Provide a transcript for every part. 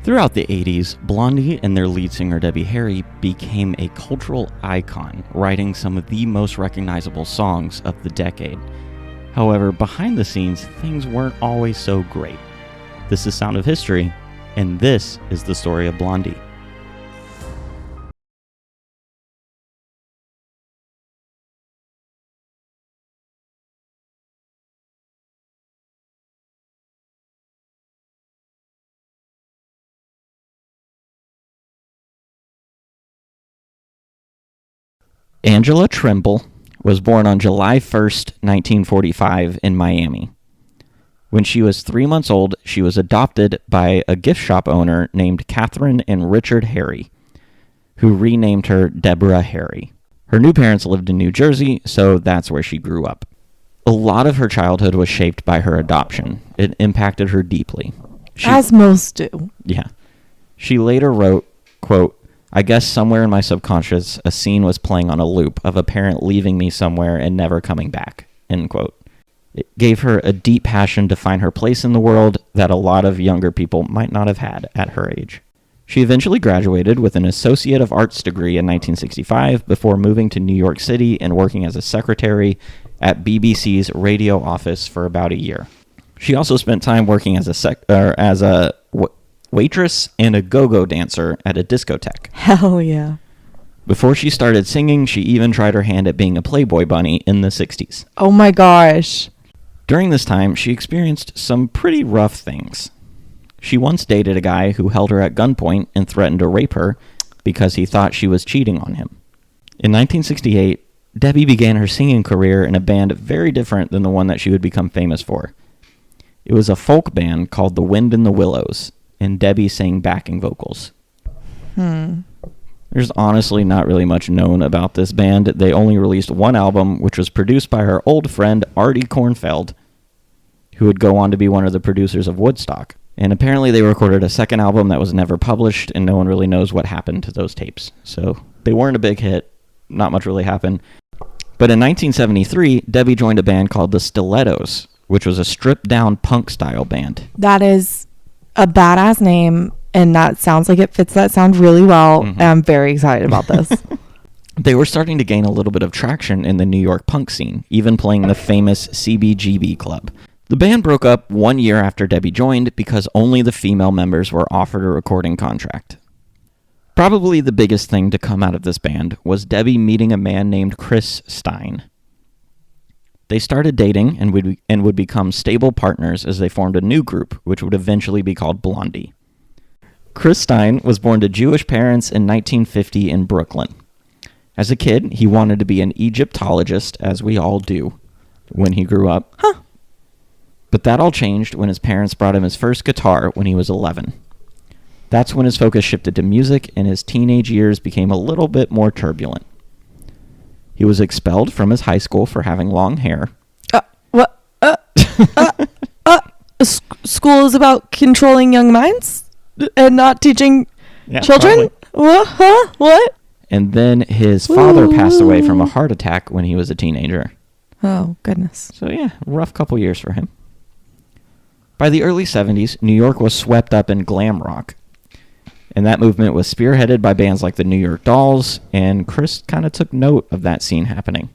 Throughout the 80s, Blondie and their lead singer Debbie Harry became a cultural icon, writing some of the most recognizable songs of the decade. However, behind the scenes, things weren't always so great. This is Sound of History, and this is the story of Blondie. Angela Trimble was born on July 1st, 1945 in Miami. When she was 3 months old, she was adopted by a gift shop owner named Catherine and Richard Harry, who renamed her Deborah Harry. Her new parents lived in New Jersey, so that's where she grew up. A lot of her childhood was shaped by her adoption. It impacted her deeply. As most do. Yeah. She later wrote, quote, "I guess somewhere in my subconscious, a scene was playing on a loop of a parent leaving me somewhere and never coming back," end quote. It gave her a deep passion to find her place in the world that a lot of younger people might not have had at her age. She eventually graduated with an Associate of Arts degree in 1965 before moving to New York City and working as a secretary at BBC's radio office for about a year. She also spent time working as a waitress and a go-go dancer at a discotheque. Hell yeah. Before she started singing, she even tried her hand at being a Playboy bunny in the 60s. Oh my gosh. During this time, she experienced some pretty rough things. She once dated a guy who held her at gunpoint and threatened to rape her because he thought she was cheating on him. In 1968, Debbie began her singing career in a band very different than the one that she would become famous for. It was a folk band called The Wind in the Willows, and Debbie sang backing vocals. There's honestly not really much known about this band. They only released one album, which was produced by her old friend Artie Kornfeld, who would go on to be one of the producers of Woodstock. And apparently they recorded a second album that was never published, and no one really knows what happened to those tapes. So they weren't a big hit. Not much really happened. But in 1973, Debbie joined a band called the Stilettos, which was a stripped-down punk-style band. That is a badass name, and that sounds like it fits that sound really well. And I'm very excited about this. They were starting to gain a little bit of traction in the New York punk scene, even playing the famous CBGB club. The band broke up 1 year after Debbie joined because only the female members were offered a recording contract. Probably the biggest thing to come out of this band was Debbie meeting a man named Chris Stein. They started dating and would become stable partners as they formed a new group, which would eventually be called Blondie. Chris Stein was born to Jewish parents in 1950 in Brooklyn. As a kid, he wanted to be an Egyptologist, as we all do, when he grew up. But that all changed when his parents brought him his first guitar when he was 11. That's when his focus shifted to music, and his teenage years became a little bit more turbulent. He was expelled from his high school for having long hair. School is about controlling young minds and not teaching children? What? And then his father passed away from a heart attack when he was a teenager. Oh, goodness. So yeah, rough couple years for him. By the early 70s, New York was swept up in glam rock. And that movement was spearheaded by bands like the New York Dolls, and Chris kind of took note of that scene happening.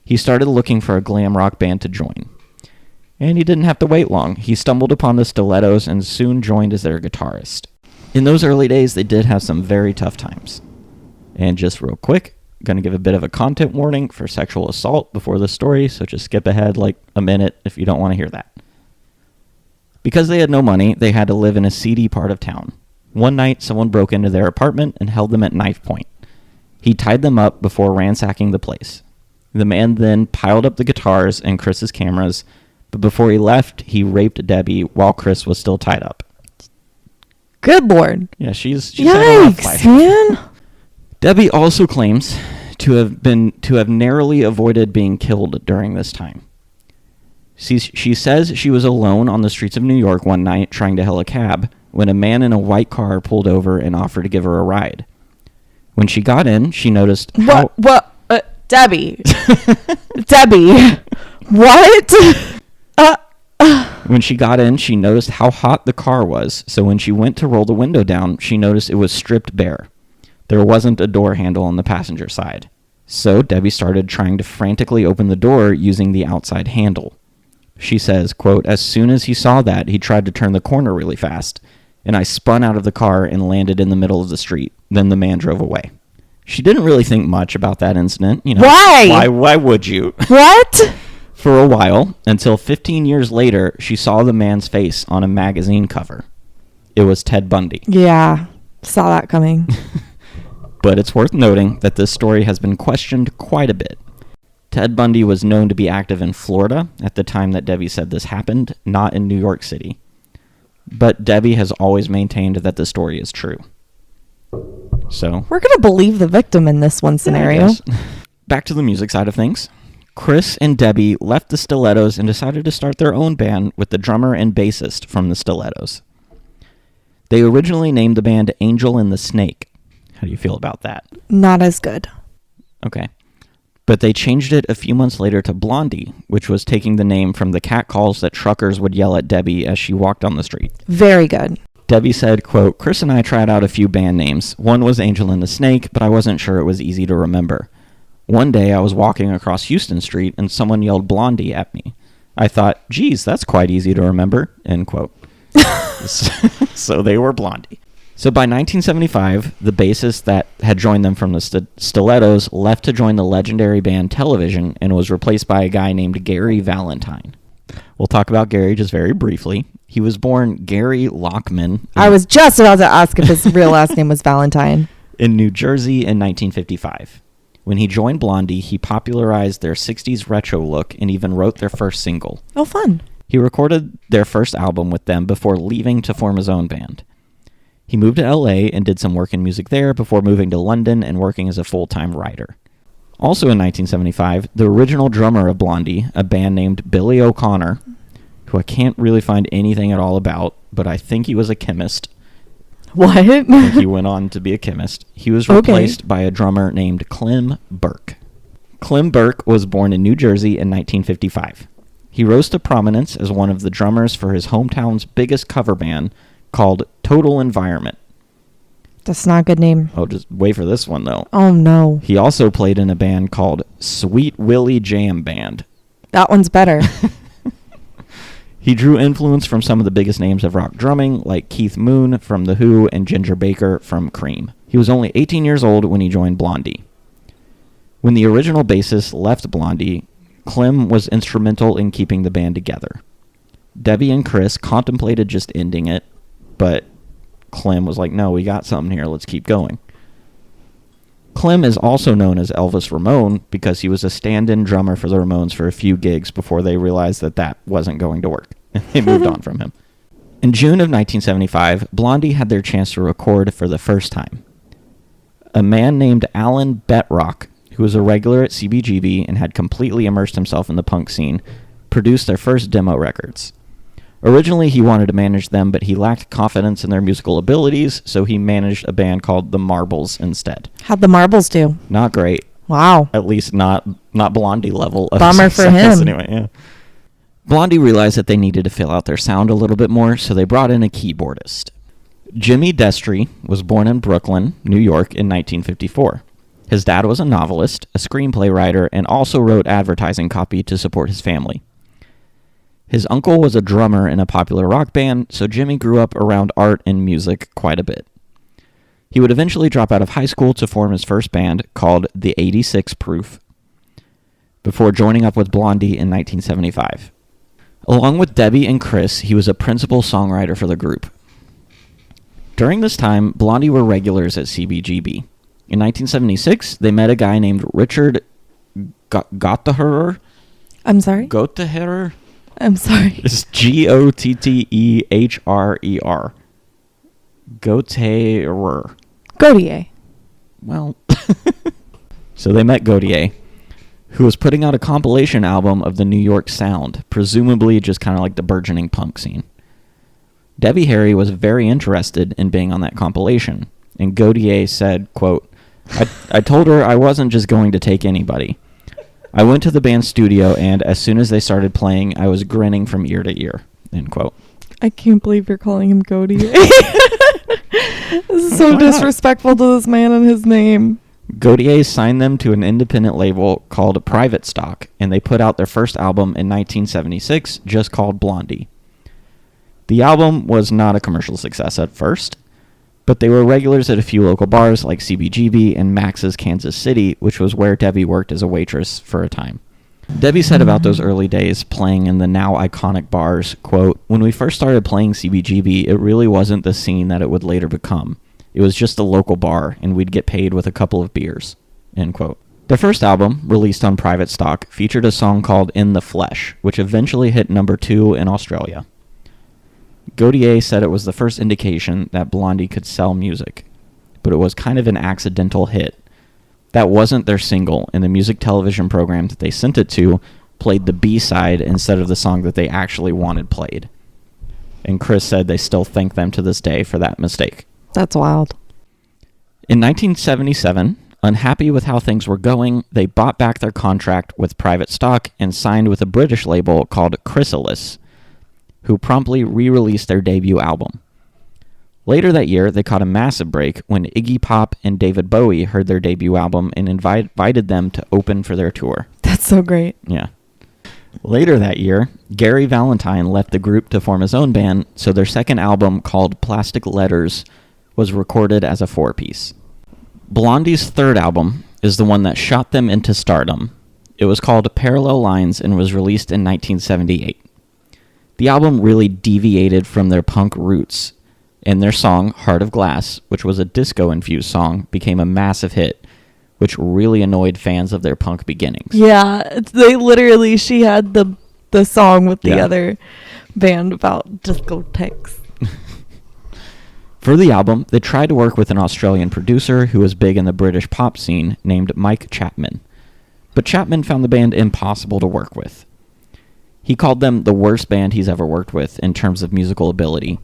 He started looking for a glam rock band to join. And he didn't have to wait long. He stumbled upon the Stilettos and soon joined as their guitarist. In those early days, they did have some very tough times. And just real quick, I'm going to give a bit of a content warning for sexual assault before the story, so just skip ahead like a minute if you don't want to hear that. Because they had no money, they had to live in a seedy part of town. One night, someone broke into their apartment and held them at knife point. He tied them up before ransacking the place. The man then piled up the guitars and Chris's cameras, but before he left, he raped Debbie while Chris was still tied up. Good Lord. Yeah, she's had a rough life. Man. Debbie also claims to have narrowly avoided being killed during this time. She says she was alone on the streets of New York one night trying to hail a cab when a man in a white car pulled over and offered to give her a ride. When she got in, she noticed how... Debbie. Debbie. What? When she got in, she noticed how hot the car was, so when she went to roll the window down, she noticed it was stripped bare. There wasn't a door handle on the passenger side. So Debbie started trying to frantically open the door using the outside handle. She says, quote, as soon as he saw that, he tried to turn the corner really fast, and I spun out of the car and landed in the middle of the street. Then the man drove away. She didn't really think much about that incident. You know, Why? Why would you? What? For a while, until 15 years later, she saw the man's face on a magazine cover. It was Ted Bundy. Yeah, saw that coming. But it's worth noting that this story has been questioned quite a bit. Ted Bundy was known to be active in Florida at the time that Debbie said this happened, not in New York City. But Debbie has always maintained that the story is true. So We're going to believe the victim in this one scenario. Back to the music side of things. Chris and Debbie left the Stilettos and decided to start their own band with the drummer and bassist from the Stilettos. They originally named the band Angel and the Snake. How do you feel about that? Not as good. Okay. But they changed it a few months later to Blondie, which was taking the name from the catcalls that truckers would yell at Debbie as she walked on the street. Very good. Debbie said, quote, Chris and I tried out a few band names. One was Angel and the Snake, but I wasn't sure it was easy to remember. One day I was walking across Houston Street and someone yelled Blondie at me. I thought, geez, that's quite easy to remember, end quote. So they were Blondie. So by 1975, the bassist that had joined them from the Stilettos left to join the legendary band Television and was replaced by a guy named Gary Valentine. We'll talk about Gary just very briefly. He was born Gary Lockman. I was just about to ask if his real last name was Valentine. In New Jersey in 1955. When he joined Blondie, he popularized their 60s retro look and even wrote their first single. Oh, fun. He recorded their first album with them before leaving to form his own band. He moved to LA and did some work in music there before moving to London and working as a full-time writer. Also in 1975, the original drummer of Blondie, a band named Billy O'Connor, who I can't really find anything at all about, but I think he was a chemist. What? I think he went on to be a chemist. He was replaced by a drummer named Clem Burke. Clem Burke was born in New Jersey in 1955. He rose to prominence as one of the drummers for his hometown's biggest cover band, called Total Environment. That's not a good name. Oh, just wait for this one, though. Oh, no. He also played in a band called Sweet Willie Jam Band. That one's better. He drew influence from some of the biggest names of rock drumming, like Keith Moon from The Who and Ginger Baker from Cream. He was only 18 years old when he joined Blondie. When the original bassist left Blondie, Clem was instrumental in keeping the band together. Debbie and Chris contemplated just ending it, but Clem was like, no, we got something here, let's keep going. Clem is also known as Elvis Ramone because he was a stand-in drummer for the Ramones for a few gigs before they realized that that wasn't going to work, and they moved on from him. In June of 1975, Blondie had their chance to record for the first time. A man named Alan Betrock, who was a regular at CBGB and had completely immersed himself in the punk scene, produced their first demo records. Originally, he wanted to manage them, but he lacked confidence in their musical abilities, so he managed a band called the Marbles instead. How'd the Marbles do? Not great. Wow. At least not Blondie level of Bummer for success him. Anyway, yeah. Blondie realized that they needed to fill out their sound a little bit more, so they brought in a keyboardist. Jimmy Destry was born in Brooklyn, New York in 1954. His dad was a novelist, a screenplay writer, and also wrote advertising copy to support his family. His uncle was a drummer in a popular rock band, so Jimmy grew up around art and music quite a bit. He would eventually drop out of high school to form his first band called the 86 Proof, before joining up with Blondie in 1975. Along with Debbie and Chris, he was a principal songwriter for the group. During this time, Blondie were regulars at CBGB. In 1976, they met a guy named Richard Gotteherer. I'm sorry? Gotteherer? I'm sorry. It's Gotteher. Gotteherer. Godier. Well, so they met Godier, who was putting out a compilation album of the New York sound, presumably just kind of like the burgeoning punk scene. Debbie Harry was very interested in being on that compilation, and Godier said, quote, I told her I wasn't just going to take anybody. I went to the band's studio, and as soon as they started playing, I was grinning from ear to ear, end quote. I can't believe you're calling him Godier. This is so disrespectful to this man and his name. Godier signed them to an independent label called Private Stock, and they put out their first album in 1976, just called Blondie. The album was not a commercial success at first, but they were regulars at a few local bars like CBGB and Max's Kansas City, which was where Debbie worked as a waitress for a time. Debbie said about those early days playing in the now iconic bars, quote, "When we first started playing CBGB, it really wasn't the scene that it would later become. It was just a local bar, and we'd get paid with a couple of beers," end quote. Their first album, released on Private Stock, featured a song called In the Flesh, which eventually hit number 2 in Australia. Godier said it was the first indication that Blondie could sell music, but it was kind of an accidental hit. That wasn't their single, and the music television program that they sent it to played the B-side instead of the song that they actually wanted played. And Chris said they still thank them to this day for that mistake. That's wild. In 1977, unhappy with how things were going, they bought back their contract with Private Stock and signed with a British label called Chrysalis, who promptly re-released their debut album. Later that year, they caught a massive break when Iggy Pop and David Bowie heard their debut album and invited them to open for their tour. That's so great. Yeah. Later that year, Gary Valentine left the group to form his own band, so their second album, called Plastic Letters, was recorded as a 4-piece. Blondie's third album is the one that shot them into stardom. It was called Parallel Lines and was released in 1978. The album really deviated from their punk roots, and their song, Heart of Glass, which was a disco-infused song, became a massive hit, which really annoyed fans of their punk beginnings. Yeah, she had the song with the other band about discotheques. For the album, they tried to work with an Australian producer who was big in the British pop scene named Mike Chapman. But Chapman found the band impossible to work with. He called them the worst band he's ever worked with in terms of musical ability.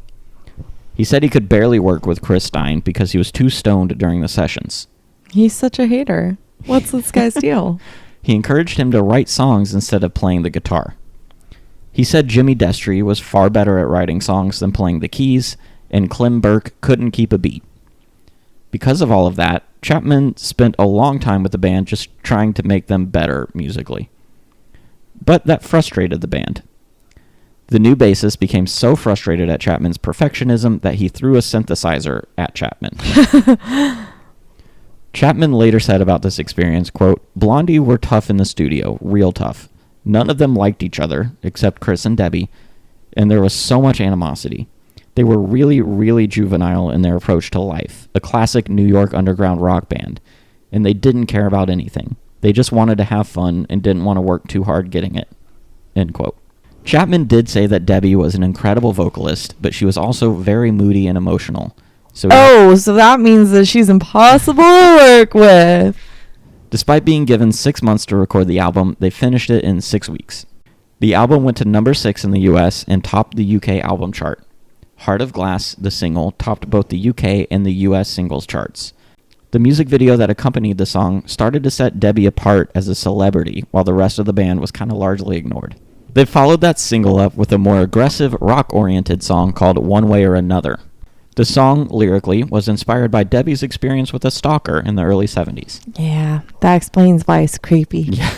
He said he could barely work with Chris Stein because he was too stoned during the sessions. He's such a hater. What's this guy's deal? He encouraged him to write songs instead of playing the guitar. He said Jimmy Destry was far better at writing songs than playing the keys, and Clem Burke couldn't keep a beat. Because of all of that, Chapman spent a long time with the band just trying to make them better musically. But that frustrated the band. The new bassist became so frustrated at Chapman's perfectionism that he threw a synthesizer at Chapman. Chapman later said about this experience, quote, "Blondie were tough in the studio, real tough. None of them liked each other, except Chris and Debbie, and there was so much animosity. They were really, really juvenile in their approach to life, a classic New York underground rock band, and they didn't care about anything. They just wanted to have fun and didn't want to work too hard getting it," end quote. Chapman did say that Debbie was an incredible vocalist, but she was also very moody and emotional. So that means that she's impossible to work with. Despite being given 6 months to record the album, they finished it in 6 weeks. The album went to number 6 in the US and topped the UK album chart. Heart of Glass, the single, topped both the UK and the US singles charts. The music video that accompanied the song started to set Debbie apart as a celebrity, while the rest of the band was kind of largely ignored. They followed that single up with a more aggressive, rock-oriented song called One Way or Another. The song, lyrically, was inspired by Debbie's experience with a stalker in the early 70s. Yeah, that explains why it's creepy. Yeah.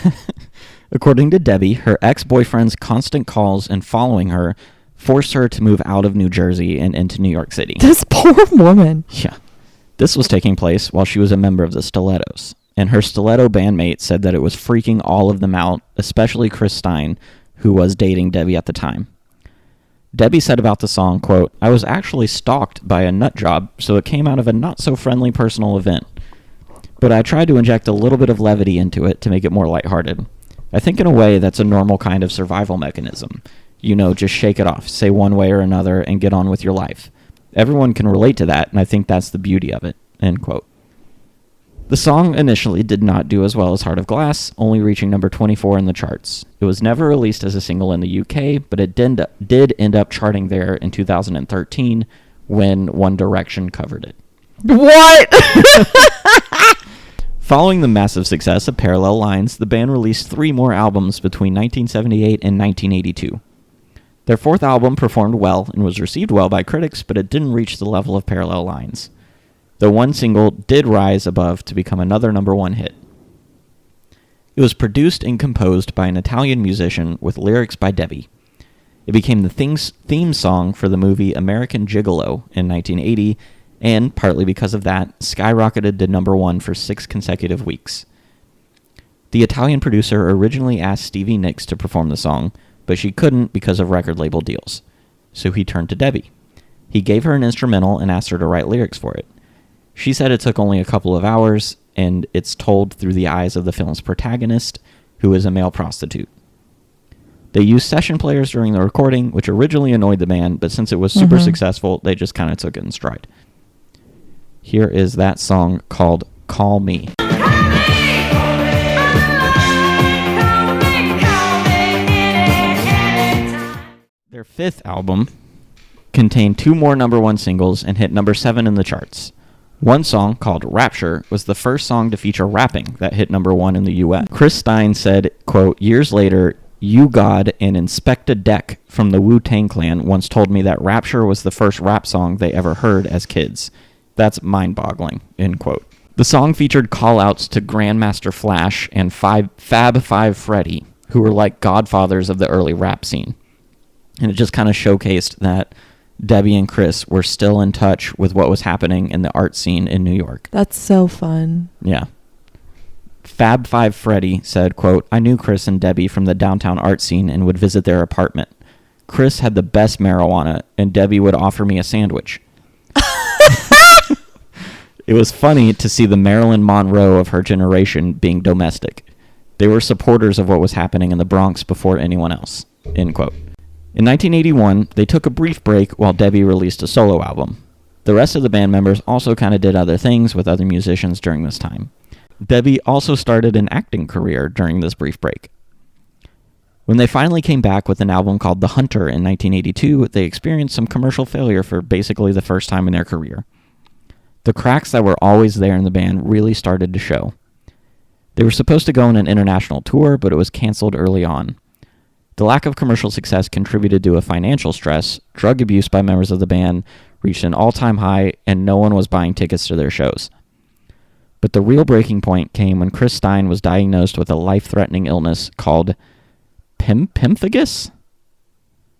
According to Debbie, her ex-boyfriend's constant calls and following her forced her to move out of New Jersey and into New York City. This poor woman. Yeah. This was taking place while she was a member of the Stilettos, and her Stiletto bandmate said that it was freaking all of them out, especially Chris Stein, who was dating Debbie at the time. Debbie said about the song, quote, "I was actually stalked by a nut job, so it came out of a not-so-friendly personal event. But I tried to inject a little bit of levity into it to make it more lighthearted. I think in a way that's a normal kind of survival mechanism. You know, just shake it off, say one way or another, and get on with your life. Everyone can relate to that, and I think that's the beauty of it," end quote. The song initially did not do as well as Heart of Glass, only reaching number 24 in the charts. It was never released as a single in the UK, but it did end up charting there in 2013 when One Direction covered it. What? Following the massive success of Parallel Lines, the band released 3 more albums between 1978 and 1982. Their fourth album performed well and was received well by critics, but it didn't reach the level of Parallel Lines. The one single did rise above to become another number one hit. It was produced and composed by an Italian musician with lyrics by Debbie. It became the theme song for the movie American Gigolo in 1980, and, partly because of that, skyrocketed to number one for 6 consecutive weeks. The Italian producer originally asked Stevie Nicks to perform the song, but she couldn't because of record label deals. So he turned to Debbie. He gave her an instrumental and asked her to write lyrics for it. She said it took only a couple of hours, and it's told through the eyes of the film's protagonist, who is a male prostitute. They used session players during the recording, which originally annoyed the band, but since it was super successful, they just kind of took it in stride. Here is that song called Call Me. Their fifth album contained 2 more number one singles and hit number 7 in the charts. One song, called Rapture, was the first song to feature rapping that hit number 1 in the U.S. Chris Stein said, quote, "Years later, You God and Inspecta Deck from the Wu-Tang Clan once told me that Rapture was the first rap song they ever heard as kids. That's mind-boggling," end quote. The song featured call-outs to Grandmaster Flash and Fab Five Freddy, who were like godfathers of the early rap scene. And it just kind of showcased that Debbie and Chris were still in touch with what was happening in the art scene in New York. That's so fun. Yeah. Fab Five Freddy said, quote, "I knew Chris and Debbie from the downtown art scene and would visit their apartment. Chris had the best marijuana, and Debbie would offer me a sandwich." It was funny to see the Marilyn Monroe of her generation being domestic. They were supporters of what was happening in the Bronx before anyone else, end quote. In 1981, they took a brief break while Debbie released a solo album. The rest of the band members also kind of did other things with other musicians during this time. Debbie also started an acting career during this brief break. When they finally came back with an album called The Hunter in 1982, they experienced some commercial failure for basically the first time in their career. The cracks that were always there in the band really started to show. They were supposed to go on an international tour, but it was canceled early on. The lack of commercial success contributed to a financial stress, drug abuse by members of the band reached an all-time high, and no one was buying tickets to their shows. But the real breaking point came when Chris Stein was diagnosed with a life-threatening illness called pemphigus,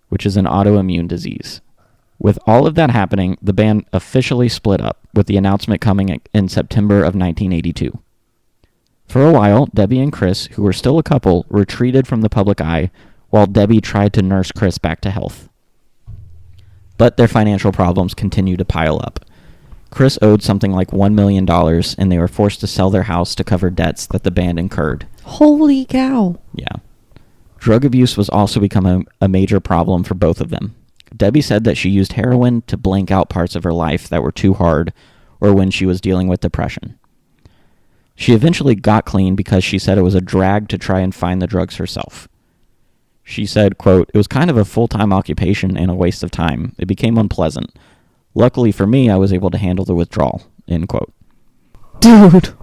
which is an autoimmune disease. With all of that happening, the band officially split up, with the announcement coming in September of 1982. For a while, Debbie and Chris, who were still a couple, retreated from the public eye, while Debbie tried to nurse Chris back to health. But their financial problems continued to pile up. Chris owed something like $1 million, and they were forced to sell their house to cover debts that the band incurred. Holy cow. Yeah. Drug abuse was also becoming a major problem for both of them. Debbie said that she used heroin to blank out parts of her life that were too hard, or when she was dealing with depression. She eventually got clean because she said it was a drag to try and find the drugs herself. She said, quote, "It was kind of a full-time occupation and a waste of time. It became unpleasant. Luckily for me, I was able to handle the withdrawal," end quote. Dude.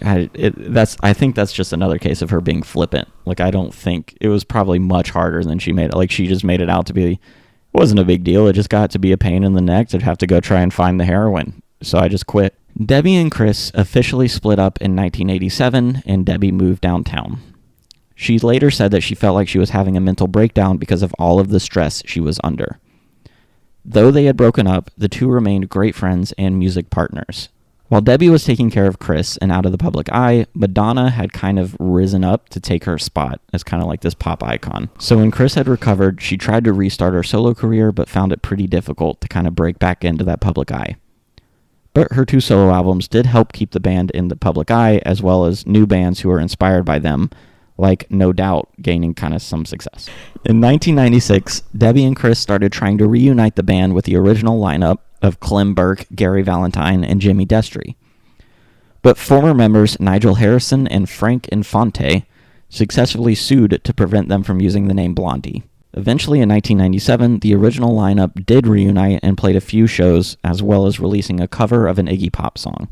I think that's just another case of her being flippant. Like, I don't think it was probably much harder than she made it. Like, she just made it out to be, it wasn't a big deal. It just got to be a pain in the neck to have to go try and find the heroin. So I just quit. Debbie and Chris officially split up in 1987, and Debbie moved downtown. She later said that she felt like she was having a mental breakdown because of all of the stress she was under. Though they had broken up, the two remained great friends and music partners. While Debbie was taking care of Chris and out of the public eye, Madonna had kind of risen up to take her spot as kind of like this pop icon. So when Chris had recovered, she tried to restart her solo career, but found it pretty difficult to kind of break back into that public eye. But her 2 solo albums did help keep the band in the public eye, as well as new bands who were inspired by them, like No Doubt gaining kind of some success. In 1996, Debbie and Chris started trying to reunite the band with the original lineup of Clem Burke, Gary Valentine, and Jimmy Destry. But former members Nigel Harrison and Frank Infante successfully sued to prevent them from using the name Blondie. Eventually, in 1997, the original lineup did reunite and played a few shows, as well as releasing a cover of an Iggy Pop song.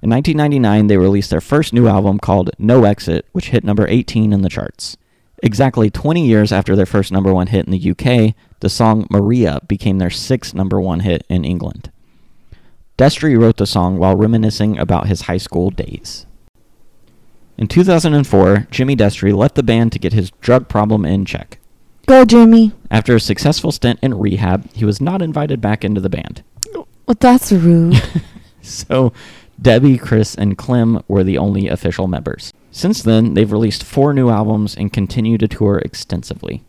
In 1999, they released their first new album called No Exit, which hit number 18 in the charts. Exactly 20 years after their first number one hit in the UK, the song Maria became their sixth number one hit in England. Destry wrote the song while reminiscing about his high school days. In 2004, Jimmy Destry left the band to get his drug problem in check. Go, Jimmy. After a successful stint in rehab, he was not invited back into the band. Well, that's rude. So, Debbie, Chris, and Clem were the only official members. Since then, they've released 4 new albums and continue to tour extensively.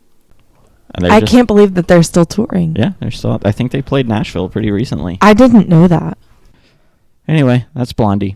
I can't believe that they're still touring. Yeah, they're still. I think they played Nashville pretty recently. I didn't know that. Anyway, that's Blondie.